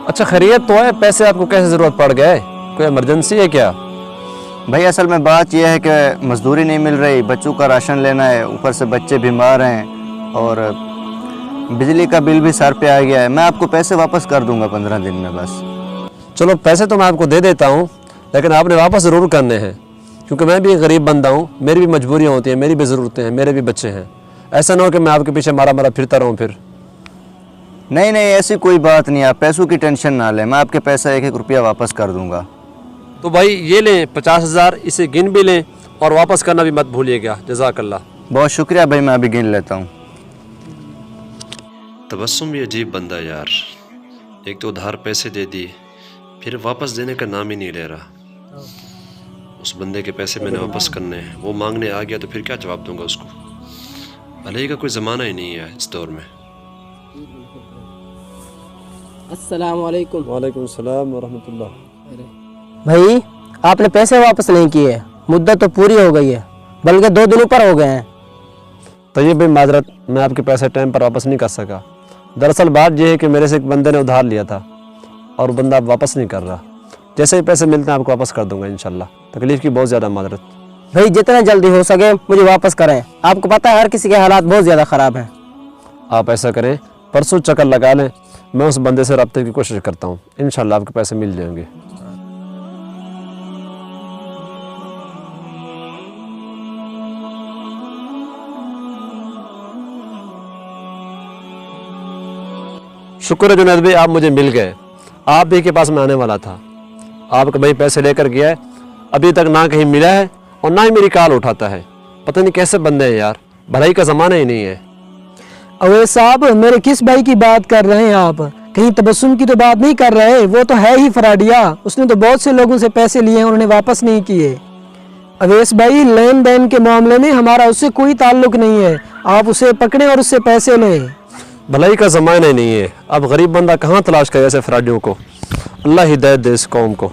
अच्छा खैरियत तो है, पैसे आपको कैसे ज़रूरत पड़ गए? कोई इमरजेंसी है क्या? भाई असल में बात यह है कि मजदूरी नहीं मिल रही, बच्चों का राशन लेना है, ऊपर से बच्चे बीमार हैं और बिजली का बिल भी सर पे आ गया है। मैं आपको पैसे वापस कर दूंगा 15 दिन में बस। चलो पैसे तो मैं आपको दे देता हूँ, लेकिन आपने वापस ज़रूर करने हैं, क्योंकि मैं भी एक गरीब बंदा हूँ, मेरी भी मजबूरियाँ होती हैं, मेरी भी ज़रूरतें हैं, मेरे भी बच्चे हैं। ऐसा ना हो कि मैं आपके पीछे मारा मारा फिरता रहूँ फिर। नहीं नहीं, ऐसी कोई बात नहीं, आप पैसों की टेंशन ना लें, मैं आपके पैसा 1-1 रुपया वापस कर दूंगा। तो भाई ये लें 50,000, इसे गिन भी लें और वापस करना भी मत भूलिएगा। जज़ाकल्लाह। बहुत शुक्रिया भाई, मैं अभी गिन लेता हूँ। तबस्सुम भी अजीब बंदा यार, एक तो उधार पैसे दे दिए, फिर वापस देने का नाम ही नहीं ले रहा। उस बंदे के पैसे मैंने वापस करने हैं, वो मांगने आ गया तो फिर क्या जवाब दूंगा उसको? भलाई का कोई ज़माना ही नहीं है इस दौर में। अस्सलाम वालेकुम। वालेकुम सलाम व रहमतुल्लाह। भाई आपने पैसे वापस नहीं किए, मुद्दत तो पूरी हो गई है, बल्कि 2 दिन ऊपर हो गए हैं। तो ये भी माजरत, मैं आपके पैसे टाइम पर वापस नहीं कर सका। दरअसल बात यह है कि मेरे से एक बंदे ने उधार लिया था और बंदा अब वापस नहीं कर रहा। जैसे ही पैसे मिलते हैं आपको वापस कर दूंगा इंशाल्लाह। तकलीफ़ की बहुत ज़्यादा माजरत। भाई जितना जल्दी हो सके मुझे वापस करें, आपको पता है हर किसी के हालात बहुत ज़्यादा ख़राब हैं। आप ऐसा करें, परसों चक्कर लगा लें, मैं उस बंदे से रब्ते की कोशिश करता हूँ, इंशाल्लाह आपके पैसे मिल जाएंगे। शुक्र है जुनैद भाई, आप मुझे मिल गए। आप ही के पास मैं आने वाला था। आपका भाई पैसे लेकर गया है, अभी तक ना कहीं मिला है और ना ही मेरी कॉल उठाता है। पता नहीं कैसे बंदे हैं यार, भलाई का ज़माना ही नहीं है। अवैस साहब, मेरे किस भाई की बात कर रहे हैं आप? कहीं तबस्सुम की तो बात नहीं कर रहे? वो तो है ही फराडिया, उसने तो बहुत से लोगों से पैसे लिए हैं, उन्होंने वापस नहीं किए। अवैस भाई, लेन देन के मामले में हमारा उससे कोई ताल्लुक नहीं है, आप उसे पकड़े और उससे पैसे लें। भलाई का ज़माना ही नहीं है, अब गरीब बंदा कहाँ तलाश करे ऐसे फ्राडियों को। अल्लाह हिदायत दे इस कौम को।